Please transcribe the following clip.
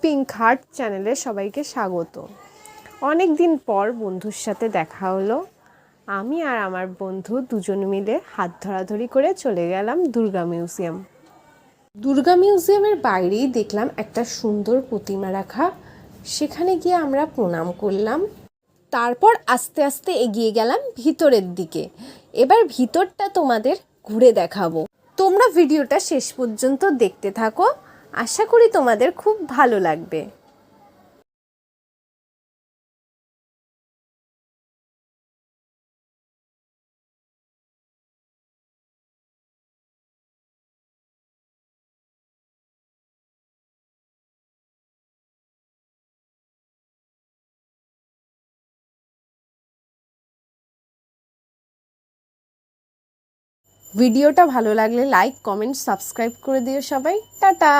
Pink heart চ্যানেলে সবাইকে স্বাগত। অনেক দিন পর বন্ধুর সাথে দেখা হলো। আমি আর আমার বন্ধু দুজন মিলে হাত ধরাধরি করে চলে গেলাম দুর্গা মিউজিয়াম। দুর্গা মিউজিয়ামের বাইরেই দেখলাম একটা সুন্দর প্রতিমা রাখা। সেখানে গিয়ে আমরা প্রণাম করলাম। তারপর আস্তে আস্তে এগিয়ে গেলাম ভিতরের দিকে। এবার ভিতরটা তোমাদের ঘুরে দেখাবো। তোমরা ভিডিওটা শেষ পর্যন্ত দেখতে থাকো, আশা করি তোমাদের খুব ভালো লাগবে। ভিডিওটা ভালো লাগলে লাইক, কমেন্ট, সাবস্ক্রাইব করে দিও সবাই। টাটা।